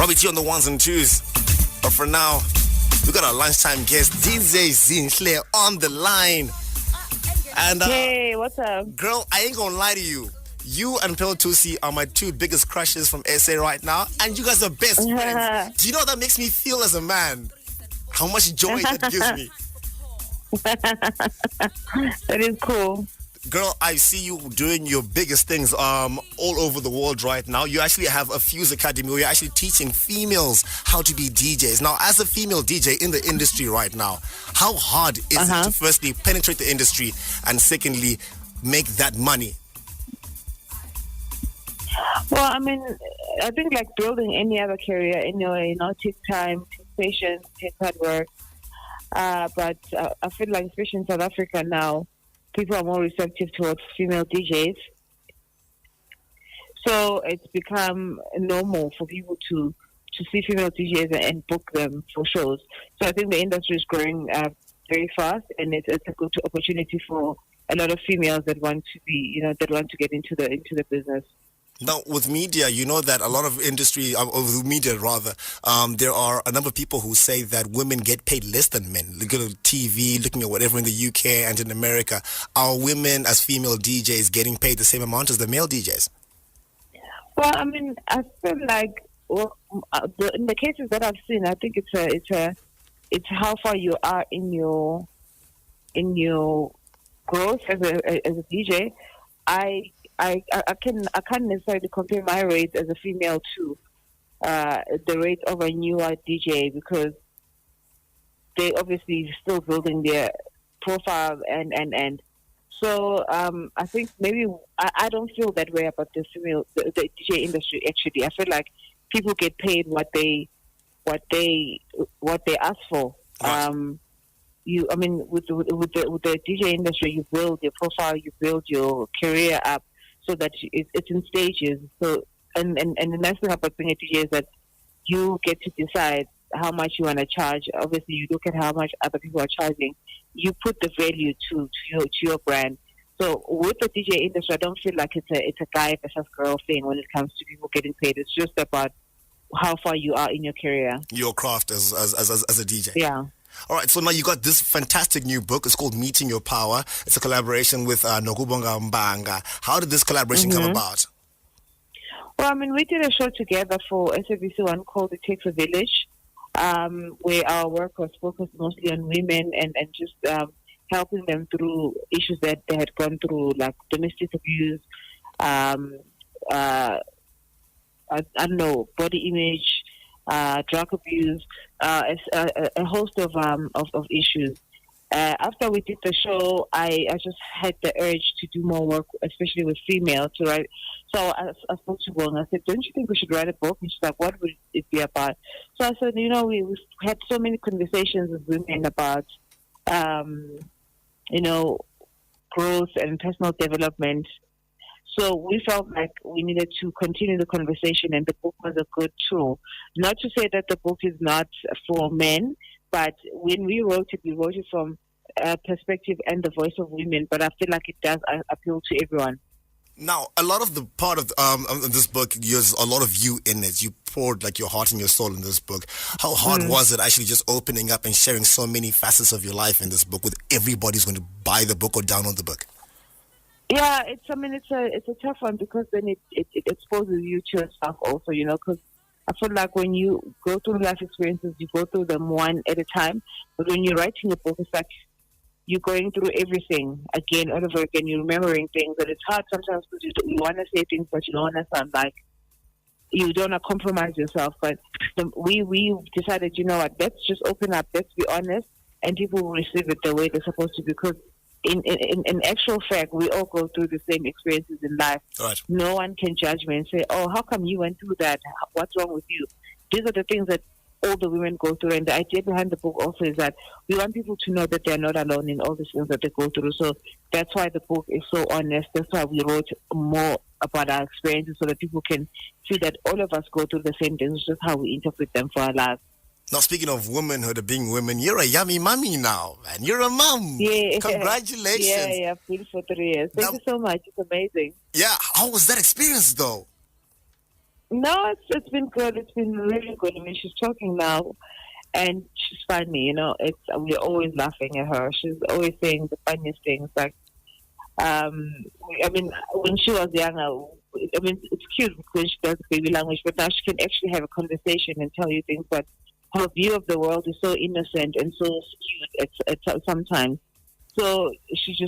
Probably tea on the ones and twos. But for now, we got our lunchtime guest, Zinhle, on the line. And hey, what's up? Girl, I ain't gonna lie to you. You and Pill Tusi are my two biggest crushes from SA right now, and you guys are best friends. Do you know what that makes me feel as a man? How much joy that gives me. That is cool. Girl, I see you doing your biggest things all over the world right now. You actually have a Fuse Academy where you're actually teaching females how to be DJs. Now, as a female DJ in the industry right now, how hard is it to firstly penetrate the industry and secondly make that money? Well, I mean, I think like building any other career anyway, take time, take patience, take hard work. But I feel like especially in South Africa now, people are more receptive towards female DJs. So it's become normal for people to see female DJs and book them for shows. So I think the industry is growing very fast, and it's a good opportunity for a lot of females that want to be, that want to get into the business. Now, with media, you know that a lot of industry, of media rather, there are a number of people who say that women get paid less than men. Looking at TV, looking at whatever in the UK and in America. Are women as female DJs getting paid the same amount as the male DJs? Well, I mean, I feel like in the cases that I've seen, I think it's how far you are in your growth as a DJ. I can't necessarily compare my rates as a female to the rate of a newer DJ, because they obviously still building their profile and so I think maybe I don't feel that way about the DJ industry. Actually, I feel like people get paid what they ask for. Right. With the DJ industry, you build your profile, you build your career up, so that it's in stages. So, and the nice thing about being a DJ is that you get to decide how much you want to charge. Obviously, you look at how much other people are charging. You put the value to your brand. So with the DJ industry, I don't feel like it's a guy versus girl thing when it comes to people getting paid. It's just about how far you are in your career, your craft as a DJ. Yeah. All right, so now you got this fantastic new book. It's called Meeting Your Power. It's a collaboration with Nokubonga Mbanga. How did this collaboration come about? Well, I mean, we did a show together for SABC1 called It Takes a Village, where our work was focused mostly on women and just helping them through issues that they had gone through, like domestic abuse, I don't know, body image, drug abuse, a host of issues. After we did the show, I just had the urge to do more work, especially with females, to write. So I spoke to Wong. I said, "Don't you think we should write a book?" And she's like, "What would it be about?" So I said, we've had so many conversations with women about, growth and personal development. So we felt like we needed to continue the conversation, and the book was a good tool. Not to say that the book is not for men, but when we wrote it from a perspective and the voice of women, but I feel like it does appeal to everyone. Now, a lot of the part of this book, there's a lot of you in it. You poured like your heart and your soul in this book. How hard was it actually just opening up and sharing so many facets of your life in this book with everybody's going to buy the book or download the book? Yeah, it's a tough one, because then it exposes you to yourself also, because I feel like when you go through life experiences, you go through them one at a time. But when you're writing a book, it's like you're going through everything again, all over again. You're remembering things, and it's hard sometimes because you want to say things, but you don't want to sound like you don't want to compromise yourself. But we decided, let's just open up, let's be honest, and people will receive it the way they're supposed to, because in actual fact, we all go through the same experiences in life. Right. No one can judge me and say, "Oh, how come you went through that? What's wrong with you?" These are the things that all the women go through. And the idea behind the book also is that we want people to know that they're not alone in all the things that they go through. So that's why the book is so honest. That's why we wrote more about our experiences, so that people can see that all of us go through the same things. It's just how we interpret them for our lives. Now, speaking of womanhood, of being women, you're a yummy mommy now, man. You're a mom. Yeah. Congratulations. Yeah, I've been for 3 years. Thank you so much. It's amazing. Yeah, how was that experience, though? No, it's been good. It's been really good. I mean, she's talking now, and she's funny. We're always laughing at her. She's always saying the funniest things. Like, I mean, when she was younger, I mean, it's cute when she does baby language, but now she can actually have a conversation and tell you things. But her view of the world is so innocent and so skewed at sometimes. So she's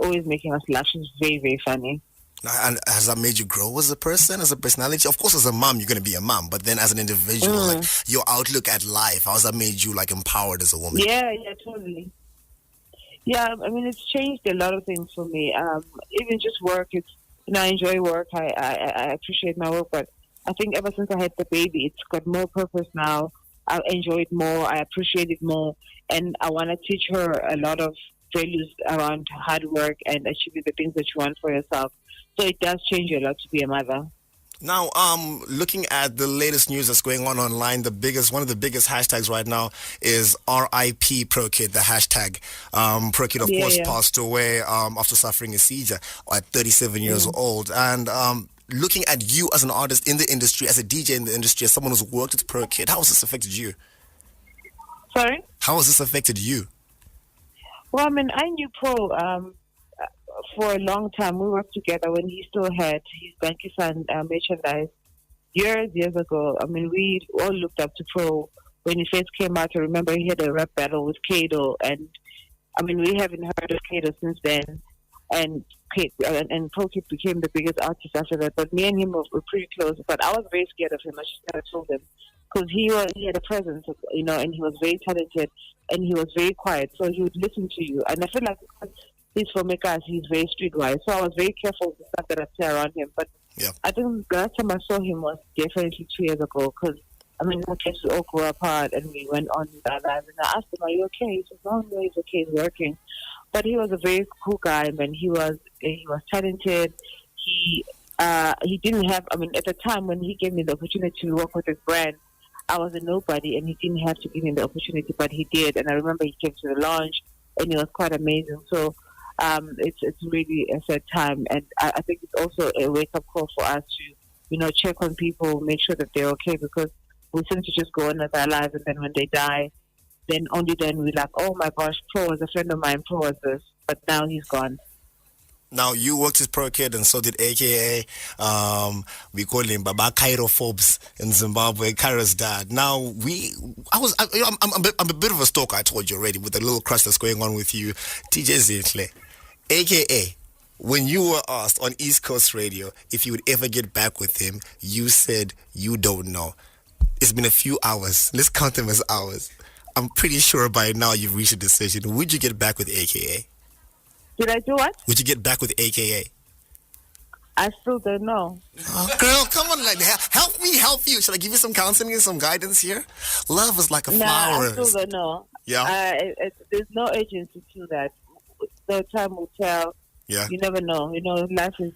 always making us laugh. She's very, very funny. And has that made you grow as a person, as a personality? Of course, as a mom, you're going to be a mom, but then as an individual, like your outlook at life, how has that made you like empowered as a woman? Yeah, totally. Yeah, I mean, it's changed a lot of things for me. Even just work, I enjoy work. I appreciate my work, but I think ever since I had the baby, it's got more purpose now. I enjoy it more. I appreciate it more, and I want to teach her a lot of values around hard work and achieving the things that you want for yourself. So it does change a lot to be a mother. Now, looking at the latest news that's going on online, one of the biggest hashtags right now is RIP ProKid, the hashtag. ProKid, of course, passed away after suffering a seizure at 37 years old. And looking at you as an artist in the industry, as a DJ in the industry, as someone who's worked with ProKid, how has this affected you? Sorry? How has this affected you? Well, I mean, I knew Pro for a long time. We worked together when he still had his Bankisan merchandise years ago. I mean, we all looked up to Pro when he first came out. I remember he had a rap battle with Kato, and I mean, we haven't heard of Kato since then. And ProKid became the biggest artist after that. But me and him were pretty close. But I was very scared of him. I just kind of told him because he had a presence, and he was very talented, and he was very quiet. So he would listen to you, and I feel like he's from Mekas, he's very streetwise. So I was very careful with the stuff that I say around him. But I think the last time I saw him was definitely 2 years ago. Because I mean, I guess we all grew apart, and we went on with our lives. And I asked him, "Are you okay?" He said, "No, he's okay. He's working." But he was a very cool guy, man. He was talented. He didn't have. I mean, at the time when he gave me the opportunity to work with his brand, I was a nobody, and he didn't have to give me the opportunity, but he did. And I remember he came to the launch, and it was quite amazing. So it's really a sad time, and I think it's also a wake up call for us to check on people, make sure that they're okay, because we seem to just go on with our lives, and then when they die, then only then we're like, oh my gosh, Pro was a friend of mine, Pro was this, but now he's gone. Now, you worked with ProKid, and so did AKA. We call him Baba Kairophobes in Zimbabwe, Kairo's dad. Now, I'm a bit of a stalker, I told you already, with the little crush that's going on with you. DJ Zinhle, AKA, when you were asked on East Coast Radio if you would ever get back with him, you said you don't know. It's been a few hours. Let's count them as hours. I'm pretty sure by now you've reached a decision. Would you get back with AKA? Did I do what? Would you get back with AKA? I still don't know. Oh, girl, come on, like, help me help you. Should I give you some counseling and some guidance here? Love is like a flower. I still don't know. Yeah. There's no urgency to that. The time will tell. Yeah. You never know. Life is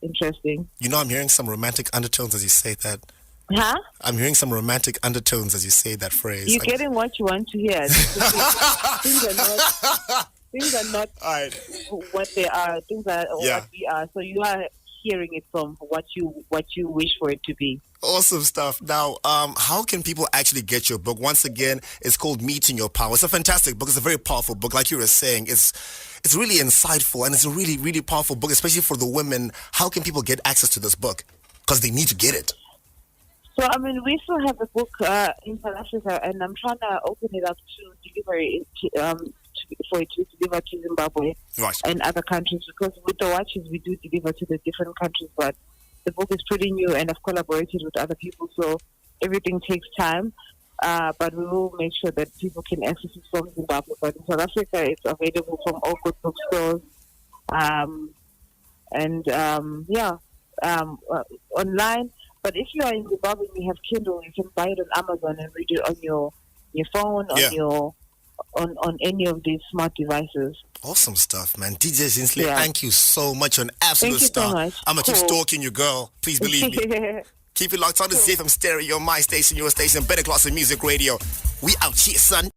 interesting. I'm hearing some romantic undertones as you say that. Huh? I'm hearing some romantic undertones as you say that phrase. You're getting what you want to hear. Things are not what they are. Things are what we are. So you are hearing it from what you wish for it to be. Awesome stuff. Now, how can people actually get your book? Once again, it's called Meeting Your Power. It's a fantastic book. It's a very powerful book. Like you were saying, it's really insightful, and it's a really, really powerful book, especially for the women. How can people get access to this book? Because they need to get it. So, I mean, we still have the book in South Africa, and I'm trying to open it up to delivery for it to deliver to Zimbabwe and other countries, because with the watches we do deliver to the different countries, but the book is pretty new, and I've collaborated with other people, so everything takes time, but we will make sure that people can access it from Zimbabwe. But in South Africa, it's available from all good bookstores, online. But if you are in Zimbabwe and you have Kindle, you can buy it on Amazon and read it on your phone, on any of these smart devices. Awesome stuff, man. DJ Zinhle, thank you so much. You're an absolute star. So much. I'm going to keep stalking you, girl. Please believe me. Keep it locked on to ZFM Stereo, my station, your station, Better Class of Music Radio. We out here, son.